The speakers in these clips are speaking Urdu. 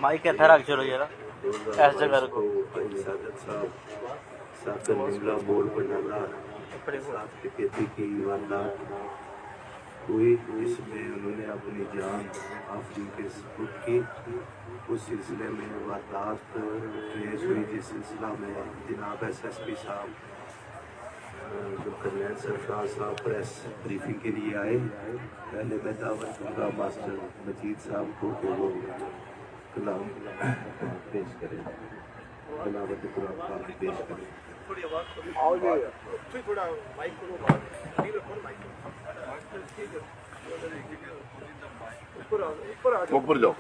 مائک ادھر رکھ چلو ذرا ایس جگہ رکھو سعادت صاحب ساکر نملہ بول پڑھانا ساتھ کہتی کی واردات ہوئی جس میں انہوں نے اپنی جان آفرین کے سپرد کی اس سلسلے میں واردات ریز ہوئی جس سلسلہ میں جناب ایس ایس پی صاحب کرنیل سرفراز صاحب پریس بریفنگ کے لیے آئے پہلے میں دعوت دوں گا ماسٹر مجید صاحب کو کہ وہ کلام پیش کریں تلاوت قرآن پاک پیش کریں اوپر جاؤ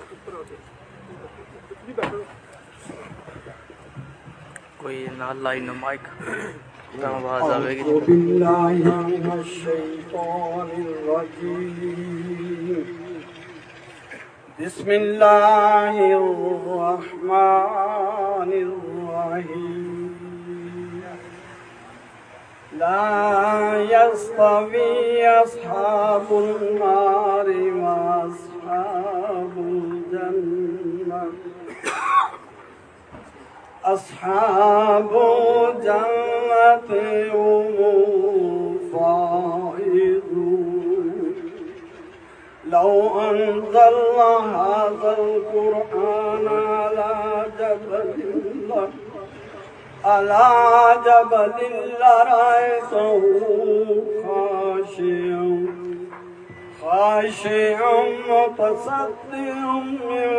کوئی نہ لائن مائک آواز آئے گی باللہ من الشیطان الرجیم بسم اللہ الرحمن الرحیم لا يستوي أصحاب النار وأصحاب الجنة أصحاب الجنة هم الفائزون لو أنزلنا هذا القرآن على جبل لرأيته خاشعا متصدعا من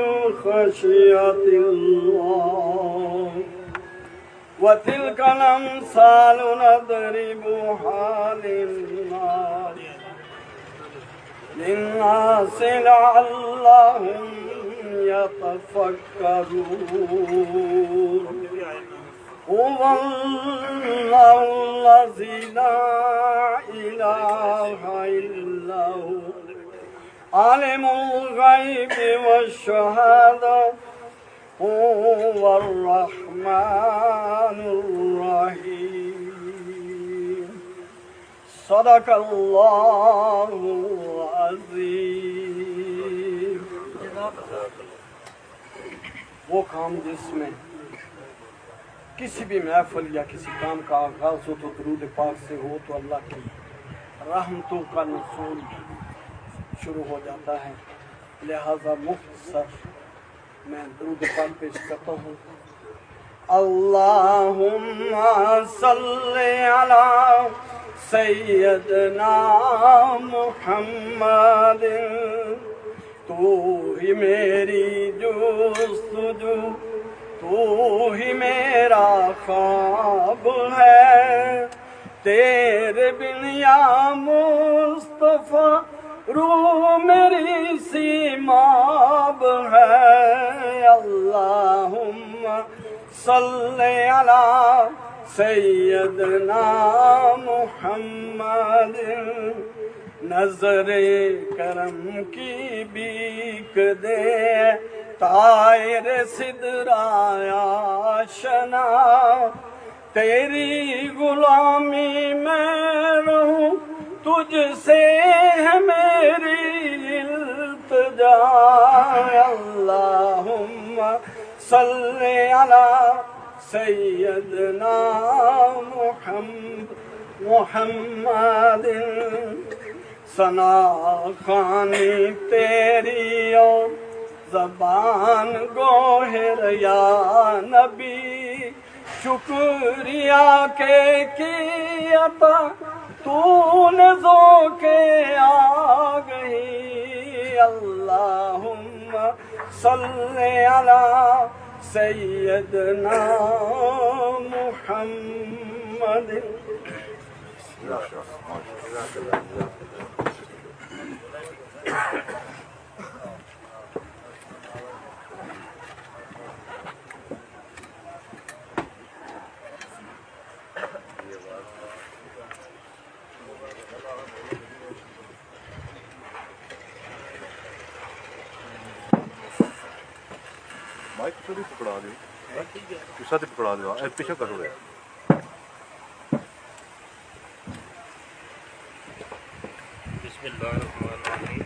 خشية الله وتلك الأمثال نضربها للناس لعلهم يتفكرون هو الله الذي لا إله إلا هو عالم الغيب والشهادة هو الرحمن الرحيم صدق الله العظيم. وہ کام جس میں کسی بھی محفل یا کسی کام کا آغاز ہو تو درود پاک سے ہو تو اللہ کی رحمتوں کا نزول شروع ہو جاتا ہے، لہذا مختصر میں درود پاک پیش کرتا ہوں. اللہم صلی علی سیدنا محمد تو ہی میری جستجو تو ہی میرا خواب ہے، تیرے بن یا مصطفیٰ روح میری سیماب ہے. اللہم صلی علی سیدنا محمد نظر کرم کی بیک دے طائر سدرایا شنا، تیری غلامی میں رہوں تجھ سے ہے میری التجا. اللہم صلی علی سیدنا محمد ثنا خوانی تیری اور زبان گوہر یا نبی، شکریہ کہ کی عطا تو نے ذوق آ گئی. اللہم صلی علی سیدنا محمد. مائک تو بھی پکڑا دو، پیچھے سے پکڑا دو، پیچھے کرو رہے. بسم اللہ الرحمن الرحیم.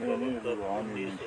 19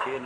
6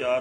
4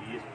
DSP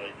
IG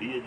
DAG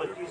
25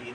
3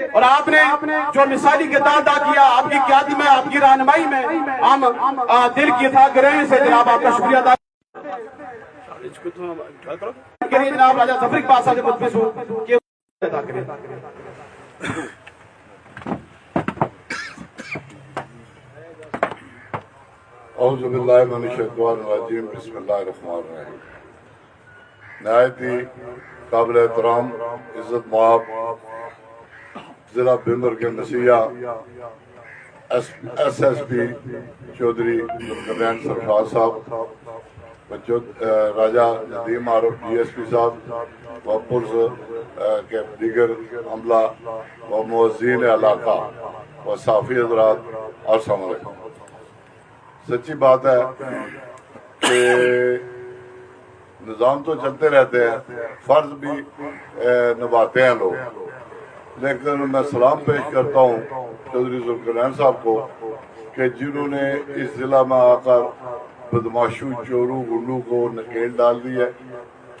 اور آپ نے جو مثالی کردار ادا کیا آپ کی قیادت میں آپ کی رہنمائی میں ہم دل کی تھا گرہن سے جناب آپ کا شکریہ ادا کریں جناب راجہ ظفر اقبال صاحب سے مدفع ہوں کہ ادا کریں. اعوذ باللہ من الشیطان الرجیم بسم اللہ الرحمن الرحیم. نہایت ہی قابل احترام عزت مآب ضلع بھمبر کے مسیحا S S P Chaudhry Zulqarnain Sarfraz sahib, Raja Nadeem Arif D S P sahib و پولیس کے دیگر عملہ و موزین علاقہ و صحافی حضرات، السلام علیکم. سچی بات ہے کہ نظام تو چلتے رہتے ہیں، فرض بھی نبھاتے ہیں لوگ، لیکن میں سلام پیش کرتا ہوں چودھری ذوالقرنین صاحب کو کہ جنہوں نے اس ضلع میں آ کر بدماشوں چوروں گنڈوں کو نکیل ڈال دی ہے،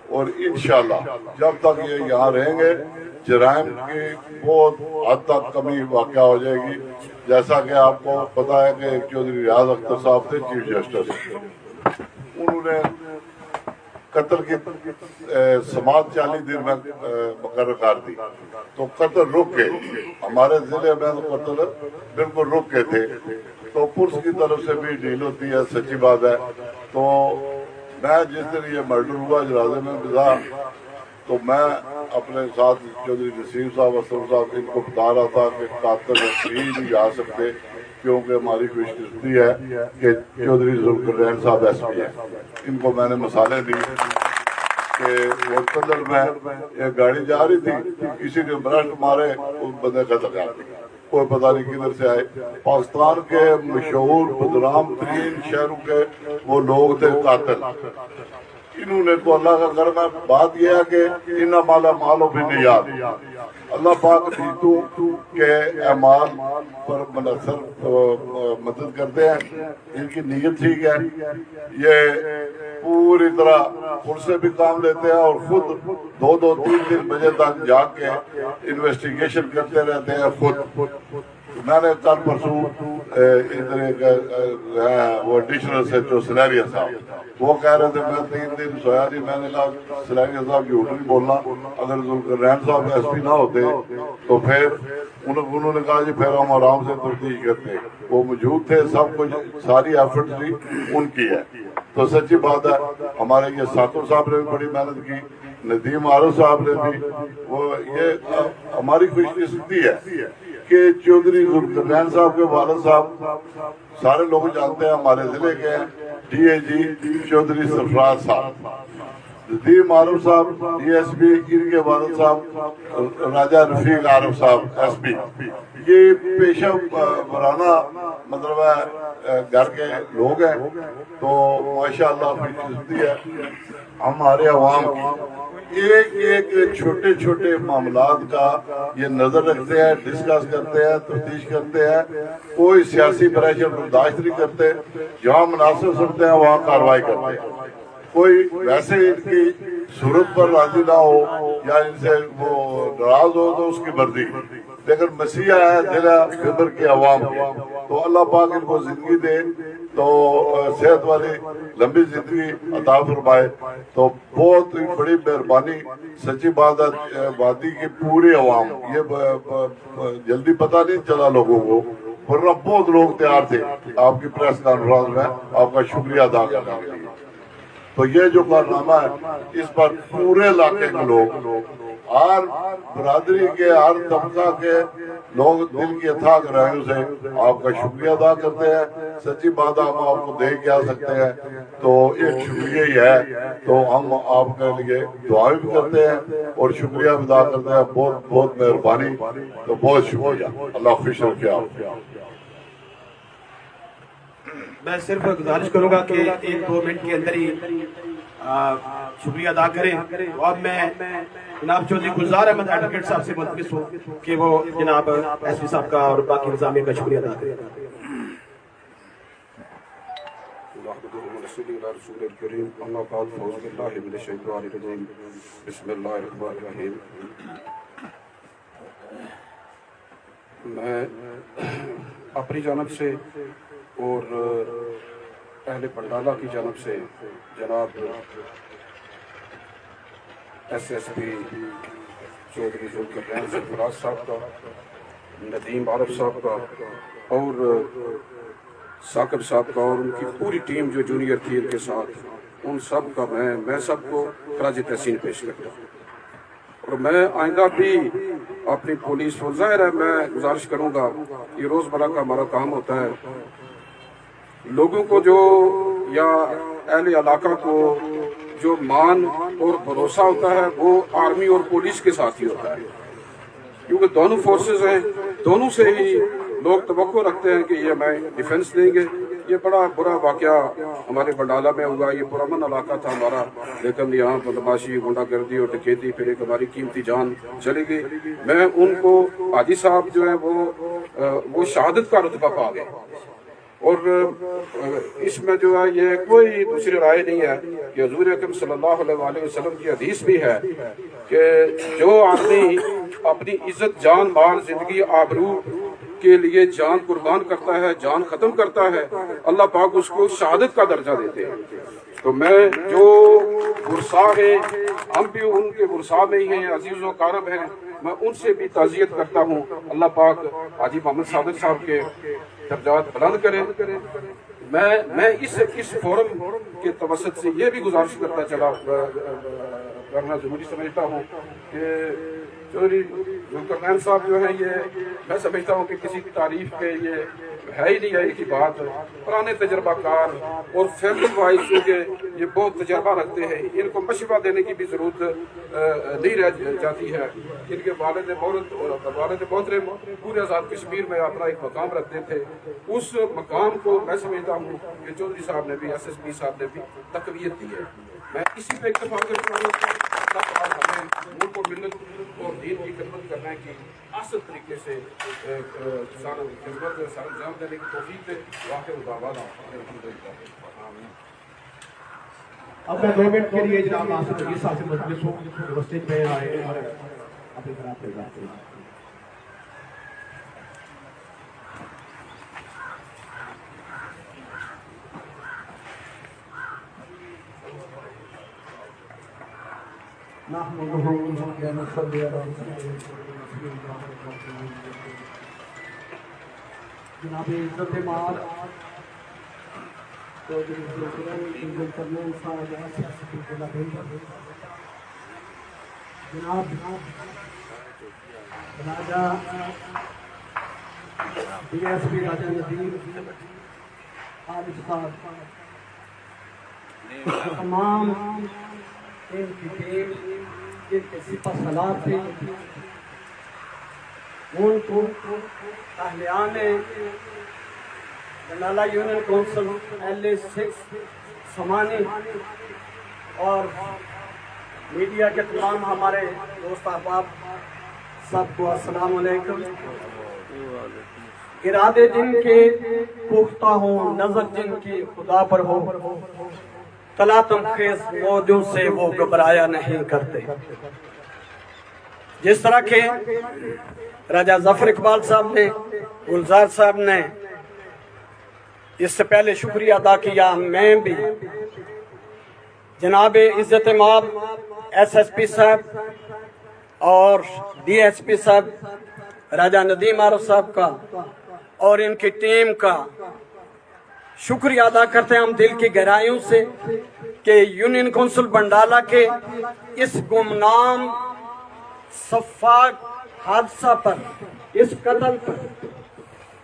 اور انشاءاللہ جب تک یہ یہاں رہیں گے جرائم کی بہت حد تک کمی واقع ہو جائے گی. جیسا کہ آپ کو پتا ہے کہ چودھری ریاض اختر صاحب تھے چیف جسٹس، انہوں نے قتل کی سماعت 40 دن میں مقرر کر دی، تو قتل رک گئے. ہمارے ضلع میں تو قتل بالکل رک گئے تھے، تو پولیس کی طرف سے بھی ڈیل ہوتی ہے، سچی بات ہے. تو میں جس دن یہ مرڈر ہوا جنازے میں بھی تھا، تو میں اپنے ساتھ چودھری نسیم صاحب اسلم صاحب ان کو بتا رہا تھا کہ قاتل نہیں آ سکتے، کیونکہ ہماری خوش قسمتی ہے کہ چودھری ذوالقرنین صاحب ایس پی ہیں. ان کو میں نے مثالیں دی کہ وہ قدر میں ایک گاڑی جا رہی تھی، کسی نے برسٹ مارے، اس بندے قتل کر دیا، کوئی پتہ نہیں کدھر سے آئے. پاکستان کے مشہور بدنام ترین شہروں کے وہ لوگ تھے قاتل. انہوں نے تو اللہ کا کرم ہے، بات یہ ہے کہ انہا مالا مالو بھی نہیں یاد. اللہ پاک نیتوں کے اعمال پر منحصر مدد کرتے ہیں. ان کی نیت ٹھیک ہے، یہ پوری طرح خود سے بھی کام لیتے ہیں اور خود 2-3 بجے تک جا کے انویسٹیگیشن کرتے رہتے ہیں خود. میں نے کل پرسوں ادھر وہ ایڈیشنل سیکٹر سلیریا صاحب وہ کہہ رہے تھے میں 3 دن سویا نہیں. میں نے کہا سلیریا صاحب جھوٹ نہیں بولنا، اگر ذوالقرنین صاحب ایس پی نہ ہوتے تو پھر انہوں نے کہا جی پھر ہم آرام سے تفتیش کرتے. وہ موجود تھے، سب کچھ ساری ایفرٹس بھی ان کی ہے. تو سچی بات ہے ہمارے یہ ساتور صاحب نے بھی بڑی محنت کی، ندیم عارف صاحب نے بھی. وہ یہ ہماری خوش قسمتی ہے کہ چودھری ذوالقرنین صاحب کے والد صاحب سارے لوگ جانتے ہیں، ہمارے ضلع کے ڈی اے جی چودھری سرفراز صاحب، ندیم عارف صاحب ڈی ایس پی، ان کے والد صاحب راجہ رفیق عارف صاحب ایس پی. یہ پیشہ ورانہ مطلب ہے گھر کے لوگ ہیں. تو ماشاءاللہ خوش قسمتی ہے ہمارے عوام کی. ایک چھوٹے چھوٹے معاملات کا یہ نظر رکھتے ہیں، ڈسکس کرتے ہیں، تفتیش کرتے ہیں. کوئی سیاسی پریشر برداشت نہیں کرتے، جہاں مناسب سمجھتے ہیں وہاں کارروائی کرتے ہیں. کوئی ویسے ان کی صورت پر راضی نہ ہو یا ان سے وہ ناراض ہو تو اس کی مرضی، لیکن مسیحا ہے ضلع بھمبر کے عوام کے. تو اللہ پاک ان کو زندگی دے، تو صحت والی لمبی زندگی عطا فرمائے. تو بہت بڑی مہربانی. سچی بات ہے وادی کی پورے عوام، یہ جلدی پتہ نہیں چلا لوگوں کو، ورنہ بہت لوگ تیار تھے آپ کی پریس کانفرنس میں آپ کا شکریہ ادا کرنے کے لیے. تو یہ جو کارنامہ ہے اس پر پورے علاقے کے لوگ، ہر برادری کے، ہر طبقہ کے لوگ دل کی اتھاہ گہرائیوں سے آپ کا شکریہ ادا کرتے ہیں. سچی بات ہم آپ کو دے کے آ سکتے ہیں تو ایک شکریہ ہی ہے. تو ہم آپ کے لیے دعائیں بھی کرتے ہیں اور شکریہ بھی ادا کرتے ہیں. بہت بہت مہربانی، تو بہت شکریہ. اللہ خوش رکھے آپ. میں صرف گزارش کروں گا کہ 1-2 منٹ کے اندر ہی شکریہ ادا کریں. اب میں جناب چودھری گلزار احمد ایڈوکیٹ صاحب سے ملتمس ہوں کہ وہ جناب ایس پی صاحب کا اور باقی انتظامیہ کا شکریہ ادا کریں. بسم اللہ الرحمن الرحیم. میں اپنی جانب سے اور اہل بنڈالہ کی جانب سے جناب SSP چودھری ذوالقرنین سرفراز صاحب کا، ندیم عارف صاحب کا اور ثاقب صاحب کا اور ان کی پوری ٹیم جو جونیئر تھی ان کے ساتھ، ان سب کا میں سب کو خراج تحسین پیش کرتا ہوں۔ اور میں آئندہ بھی اپنی پولیس کو، ظاہر ہے میں گزارش کروں گا، یہ روزمرہ کا ہمارا کام ہوتا ہے، لوگوں کو جو یا اہل علاقہ کو جو مان اور بھروسہ ہوتا ہے وہ آرمی اور پولیس کے ساتھ ہی ہوتا ہے، کیونکہ دونوں فورسز ہیں، دونوں سے ہی لوگ توقع رکھتے ہیں کہ یہ ہمیں ڈیفنس دیں گے۔ یہ بڑا برا واقعہ ہمارے بنڈالہ میں ہوا، یہ پرامن علاقہ تھا ہمارا، لیکن یہاں بدماشی، غنڈہ گردی اور ڈکیتی، پھر ایک ہماری قیمتی جان چلی گئی۔ میں ان کو، حاجی صاحب جو ہیں وہ شہادت کا رتبہ پا گئے، اور اس میں جو ہے یہ کوئی دوسری رائے نہیں ہے کہ حضور اکرم صلی اللہ علیہ وسلم کی حدیث بھی ہے کہ جو آدمی اپنی عزت، جان، مال، زندگی، آبرو کے لیے جان قربان کرتا ہے، جان ختم کرتا ہے، اللہ پاک اس کو شہادت کا درجہ دیتے ہیں۔ تو میں جو ورثاء ہیں، ہم بھی ان کے ورثاء میں ہی ہیں، عزیز و اقارب ہیں، میں ان سے بھی تعزیت کرتا ہوں۔ اللہ پاک حاجی محمد صادق صاحب کے درجات بلند کرے۔ میں اس فورم کے توسط سے یہ بھی گزارش کرنا ضروری سمجھتا ہوں کہ چودھری ذوالقرنین صاحب جو ہیں، یہ میں سمجھتا ہوں کہ کسی کی تعریف کے یہ ہے ہی نہیں ہے کی بات، پرانے تجربہ کار اور فیملی وائز چونکہ یہ بہت تجربہ رکھتے ہیں، ان کو مشورہ دینے کی بھی ضرورت نہیں رہ جاتی ہے۔ ان کے والد محترم پورے آزاد کشمیر میں اپنا ایک مقام رکھتے تھے، اس مقام کو میں سمجھتا ہوں کہ چودھری صاحب نے بھی، SSP صاحب نے بھی تقویت دی ہے۔ میں اسی پہ اتفاق کرتا ہوں، ملک و ملت اور دین کی خدمت کرنے کی اصل طریقے سے سارا خدمت انجام دینے کی توفیق دے۔ واقع دعوانا الحمدللہ۔ اب میں 2 منٹ کے لیے جناب ناصر نگیر صاحب سے مجلس ہوں جو اسٹیج پہ آئے اور اپنی طرف سے بات کریں۔ جناب عزت مال چودھری ذوالقرنین صاحب، جناب راجہ DSP راجہ ندیم عارف صاحب، تمام ان کی ٹیم جن کے سپہ سالار تھے، ان کو اہلیان بنڈالہ یونین کونسل LA6 سمانی اور میڈیا کے تمام ہمارے دوست احباب سب کو السلام علیکم۔ ارادے جن کے پختہ ہوں، نظر جن کی خدا پر ہو، تلاطم خیز موجوں سے وہ گھبرایا نہیں کرتے۔ جس طرح کے راجہ ظفر اقبال صاحب نے، گلزار صاحب نے اس سے پہلے شکریہ ادا کیا، میں بھی جناب عزت مآب SSP صاحب اور DSP صاحب راجہ ندیم عارف صاحب کا اور ان کی ٹیم کا شکریہ ادا کرتے ہیں ہم دل کی گہرائیوں سے کہ یونین کونسل بنڈالہ کے اس گمنام شفاق حادثہ پر، اس قتل پر،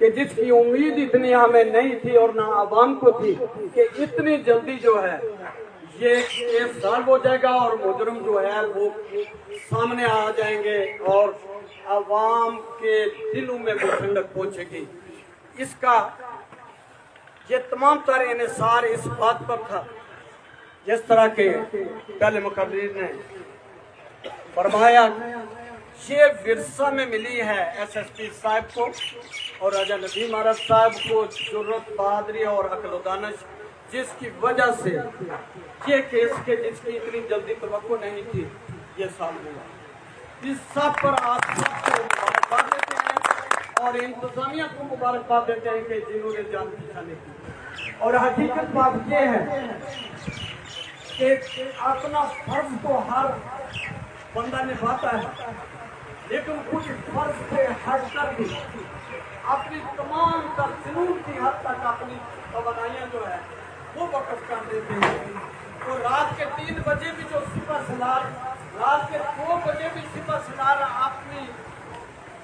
کہ جس کی امید اتنی ہمیں نہیں تھی اور نہ عوام کو تھی کہ اتنی جلدی جو ہے یہ کیس سالو ہو جائے گا اور مجرم جو ہے وہ سامنے آ جائیں گے اور عوام کے دلوں میں وہ ٹھنڈک پہنچے گی۔ اس کا یہ تمام تر انحصار اس بات پر تھا، جس طرح کے پہلے مقررین نے فرمایا، یہ ورثہ میں ملی ہے SSP صاحب کو اور راجہ ندیم عارف صاحب کو جرت، بہادری اور عقل و دانش، جس کی وجہ سے یہ کیس کے جس کی اتنی جلدی توقع نہیں تھی یہ سالو ہوا۔ اس سب پر آپ سب کو مبارکباد دیتے ہیں اور انتظامیہ کو مبارکباد دیتے ہیں کہ جنہوں نے جان بچانے کی. اور حقیقت بات یہ ہے کہ اپنا فرض تو ہر بندہ نبھاتا ہے، لیکن کچھ فرض سے ہٹ کر بھی اپنی تمام تر جنون کی حد تک اپنی توانائیاں جو ہے وہ وقف کر دیتے ہیں. تو رات کے 3 بجے بھی جو سپہ سالار، رات کے 2 بجے بھی سپہ سالار اپنی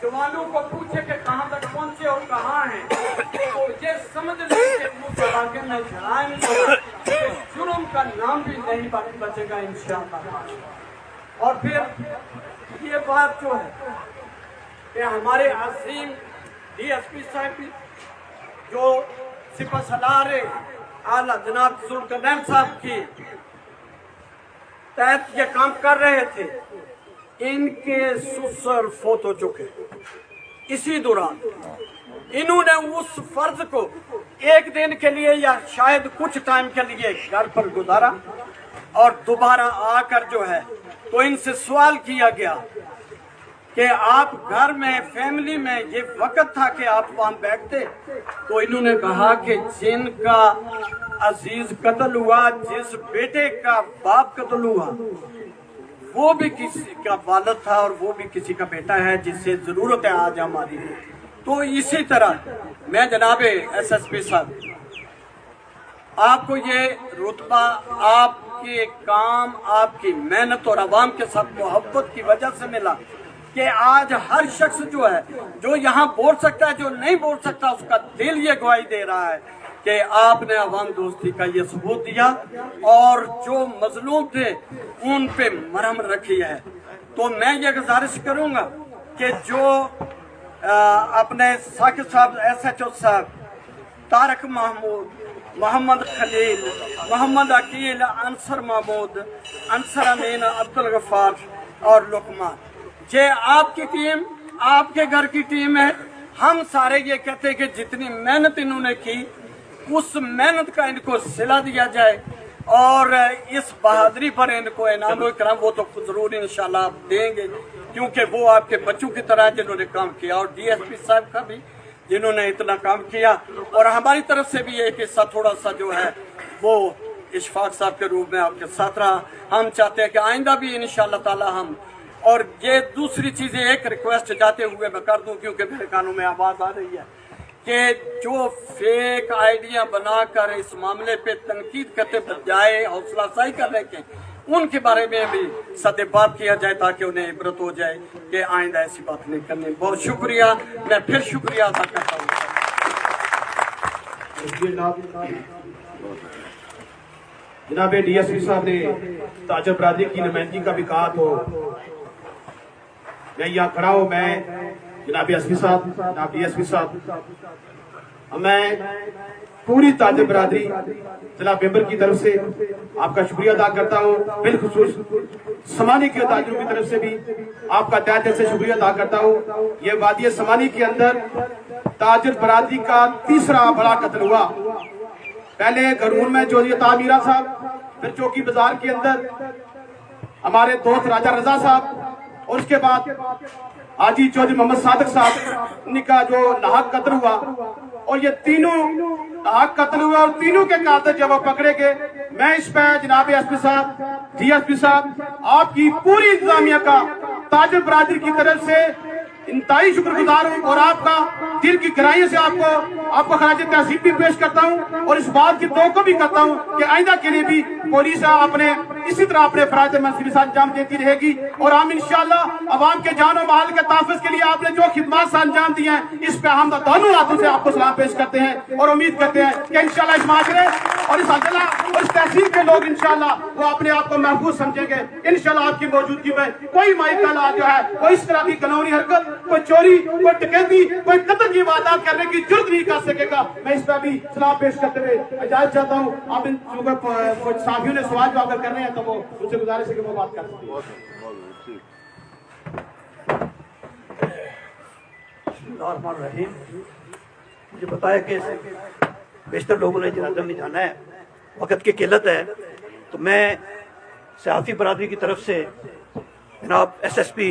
جوانوں کو پوچھے کہ کہاں تک پہنچے اور کہاں ہیں، تو یہ سمجھ لیں کہ اس علاقے میں جرائم جو ہے جرم کا نام بھی نہیں بچے گا انشاءاللہ. اور پھر یہ بات جو ہے کہ ہمارے عظیم ڈی ایس پی صاحب بھی جو سپہ سالار اعلیٰ جناب ذوالقرنین صاحب کی تحت یہ کام کر رہے تھے، ان کے سسر فوت ہو چکے. اسی دوران انہوں نے اس فرض کو 1 دن کے لیے یا شاید کچھ ٹائم کے لیے گھر پر گزارا، اور دوبارہ آ کر جو ہے تو ان سے سوال کیا گیا کہ آپ گھر میں فیملی میں یہ وقت تھا کہ آپ وہاں بیٹھتے، تو انہوں نے کہا کہ جن کا عزیز قتل ہوا، جس بیٹے کا باپ قتل ہوا، وہ بھی کسی کا والد تھا اور وہ بھی کسی کا بیٹا ہے جس سے ضرورت ہے آج ہماری. تو اسی طرح میں جناب ایس ایس پی صاحب آپ کو یہ رتبہ آپ کے کام، آپ کی محنت اور عوام کے ساتھ محبت کی وجہ سے ملا کہ آج ہر شخص جو ہے جو یہاں بول سکتا ہے، جو نہیں بول سکتا، اس کا دل یہ گواہی دے رہا ہے کہ آپ نے عوام دوستی کا یہ ثبوت دیا اور جو مظلوم تھے ان پہ مرہم رکھی ہے. تو میں یہ گزارش کروں گا کہ جو اپنے ثاقب صاحب، ایس ایچ او صاحب، طارق محمود، محمد خلیل، محمد عقیل، انصر محمود، انصر امین، عبدالغفار اور لقمان، یہ آپ کی ٹیم، آپ کے گھر کی ٹیم ہے. ہم سارے یہ کہتے ہیں کہ جتنی محنت انہوں نے کی اس محنت کا ان کو صلہ دیا جائے، اور اس بہادری پر ان کو انعام و اکرام وہ تو ضرور انشاءاللہ آپ دیں گے، کیونکہ وہ آپ کے بچوں کی طرح جنہوں نے کام کیا، اور ڈی ایس پی صاحب کا بھی جنہوں نے اتنا کام کیا. اور ہماری طرف سے بھی ایک حصہ تھوڑا سا جو ہے وہ اشفاق صاحب کے روپ میں آپ کے ساتھ رہا. ہم چاہتے ہیں کہ آئندہ بھی انشاءاللہ تعالی ہم، اور یہ دوسری چیزیں ایک ریکویسٹ جاتے ہوئے میں کر دوں کیونکہ میرے کانوں میں آواز آ رہی ہے کہ جو فیک آئیڈیا بنا کر اس معاملے پہ تنقید کرتے بجائے حوصلہ افزائی کر رہے ہیں، ان کے بارے میں بھی سد بات کیا جائے تاکہ انہیں عبرت ہو جائے کہ آئندہ ایسی بات نہیں کرنی. بہت شکریہ، میں پھر شکریہ ادا کرتا ہوں. جناب ڈی ایس پی صاحب نے تاجر برادری کی نمائندگی کا بھی کہا، تو میں یہاں کھڑا ہوں. میں جناب ایس پی صاحب، جناب ڈی ایس پی صاحب، میں پوری تاجر برادری ضلع ممبر کی طرف سے آپ کا شکریہ ادا کرتا ہوں. بالخصوص سمانی کے تاجروں کی طرف سے بھی آپ کا تہہ دل سے شکریہ ادا کرتا ہوں. یہ وادی سمانی کے اندر تاجر برادری کا تیسرا بڑا قتل ہوا. پہلے گرون میں چودھری عطا میرا صاحب، پھر چوکی بازار کے اندر ہمارے دوست راجہ رضا صاحب، اور اس کے بعد حاجی چودھری محمد صادق صاحب، ان کا جو ناحق قتل ہوا. اور یہ تینوں ناحق قتل ہوا اور تینوں کے قاتل جب وہ پکڑے گئے، میں اس پہ جناب ایس پی صاحب، ڈی ایس پی صاحب، آپ کی پوری انتظامیہ کا تاجر برادری کی طرف سے انتہائی شکر گزار ہوں، اور آپ کا دل کی گہرائیوں سے آپ کو خراج تحسین بھی پیش کرتا ہوں، اور اس بات کی توقع بھی کرتا ہوں کہ آئندہ کے لیے بھی پولیس اسی طرح اپنے فرائض منصبی ساتھ انجام دیتی رہے گی. اور ہم انشاءاللہ عوام کے جان و مال کے تحفظ کے لیے آپ نے جو خدمات سے انجام دی ہیں، اس پہ ہم دونوں ہاتھوں سے آپ کو سلام پیش کرتے ہیں، اور امید کرتے ہیں کہ انشاءاللہ اس معاشرے اور اس ضلع اور اس تحصیل کے لوگ انشاءاللہ وہ اپنے آپ کو محفوظ سمجھیں گے. انشاءاللہ آپ کی موجودگی میں کوئی مائکالا جو ہے، کوئی اس طرح کی قانونی حرکت، کوئی چوری، کوئی ڈکیتی، کوئی قتل کی واردات کرنے کی جرت نہیں کر سکے گا. میں اس پہ بھی سلام پیش کرتے ہوئے اجازت چاہتا ہوں. آپ ان صحافیوں نے سوال جو اگر کر رہے ہیں تو وہ ان سے گزارش ہے کہ وہ بات کر سکتے ہیں. الرحمن الرحیم. مجھے بتایا کہ بیشتر لوگوں نے جنازہ میں جانا ہے، وقت کی قلت ہے، تو میں صحافی برادری کی طرف سے جناب ایس ایس پی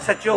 SHO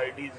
IDs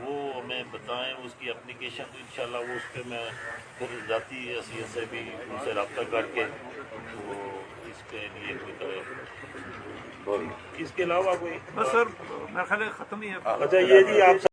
وہ ہمیں بتائیں اس کی اپلیکیشن، تو انشاءاللہ وہ اس پہ میں پھر ذاتی حیثیت سے بھی ان سے رابطہ کر کے وہ اس کے لیے کوئی کرے۔ اس کے علاوہ کوئی بس سر میرا خیال ہے ختم ہی ہے۔ اچھا یہ جی آپ